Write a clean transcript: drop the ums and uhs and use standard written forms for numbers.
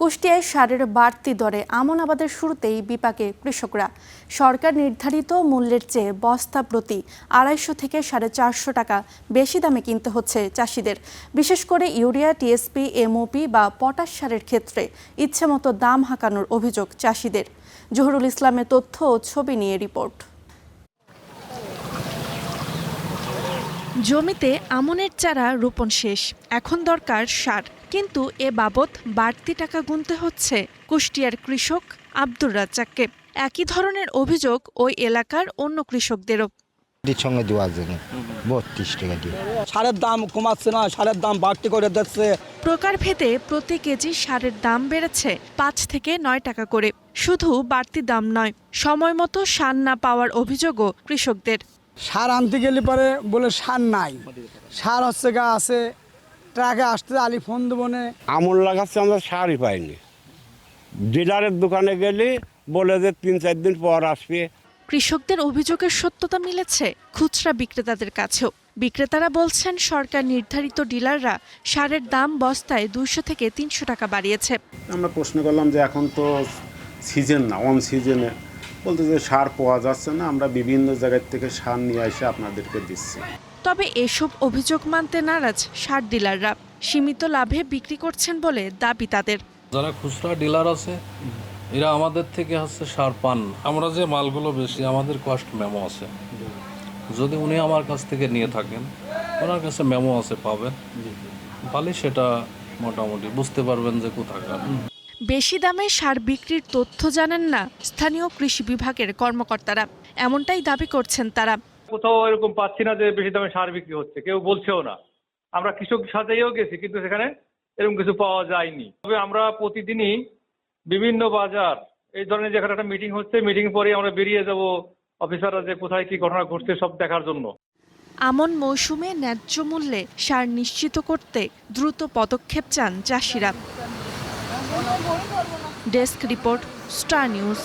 কুষ্টিয়ায় সারের বাড়তি দরে আমন আবাদের শুরুতেই বিপাকে কৃষকরা। সরকার নির্ধারিত মূল্যের চেয়ে বস্তা প্রতি 250 থেকে 450 টাকা বেশি দামে কিনতে হচ্ছে চাষিদের। বিশেষ করে ইউরিয়া, টিএসপি, এমওপি বা পটাশ সারের ক্ষেত্রে ইচ্ছেমতো দাম হাঁকানোর অভিযোগ চাষিদের। জহুরুল ইসলামের তথ্য ও ছবি নিয়ে রিপোর্ট। জমিতে আমনের চারা রোপণ শেষ, এখন দরকার সার, কিন্তু এ বাবদ বাড়তি টাকা গুনতে হচ্ছে কুষ্টিয়ার কৃষক আব্দুর রাজ্জাককে। একই ধরনের অভিযোগ ওই এলাকার অন্য কৃষকদেরও। সঙ্গে দেওয়ার জন্য 32 টাকা দিয়ে সারের দাম কমাচ্ছে না, সারের দাম বাড়তি করে দিচ্ছে। প্রকারভেদে প্রতি কেজি সারের দাম বেড়েছে 5 থেকে 9 টাকা করে। শুধু বাড়তি দাম নয়, সময় মতো সার না পাওয়ার অভিযোগও কৃষকদের। সার আনতে গেলে পরে বলে সার নাই, সার হচ্ছে গা আছে, ট্রাকে আসতে আলি ফোন দেবো না। আমন লাগাচ্ছে, আমরা সারই পাইনি। ডিলারের দোকানে গেলে বলে যে 3-4 দিন পর আসবে। কৃষকদের অভিযোগের সত্যতা মিলেছে খুচরা বিক্রেতাদের কাছেও। বিক্রেতারা বলছেন সরকার নির্ধারিত ডিলাররা সারের দাম বস্তায় 200 থেকে 300 টাকা বাড়িয়েছে। আমরা প্রশ্ন করলাম যে এখন তো সিজন না, অন সিজনে, বলতে যে সার পাওয়া যাচ্ছে না, আমরা বিভিন্ন জায়গার থেকে সার নিয়ে এসে আপনাদেরকে দিচ্ছি। তবে এসব অভিযোগ মানতে নারাজ সার ডিলাররা। সীমিত লাভে বিক্রি করছেন বলে দাবি তাদের। যারা খুচরা ডিলার আছে এরা আমাদের থেকে হচ্ছে সার পান। আমরা যে মালগুলো বেশি, আমাদের কস্ট মেমো আছে। যদি উনি আমার কাছ থেকে নিয়ে থাকেন, ওনার কাছে মেমো আছে, পাবেন, তাহলে সেটা মোটামুটি বুঝতে পারবেন যে কোথাকার। বেশি দামে সার বিক্রির তথ্য জানেন না স্থানীয় কৃষি বিভাগের কর্মকর্তারা, এমনটাই দাবি করছেন তারা। কোথাও এরকম পাচ্ছি না যে বেশি দামে সার বিক্রি হচ্ছে, কেউ বলছেও না। আমরা কৃষক সাথেও গেছি, কিন্তু সেখানে এরকম কিছু পাওয়া যায়নি। তবে আমরা প্রতিদিনই বিভিন্ন বাজার এই ধরনের যেখানে একটা মিটিং হচ্ছে, মিটিং পরে আমরা বেরিয়ে যাব অফিসাররা যে কোথায় কি ঘটনা ঘটছে সব দেখার জন্য। আমন মৌসুমে ন্যায্য মূল্যে সার নিশ্চিত করতে দ্রুত পদক্ষেপ চান চাষিরা। Desk report, star news.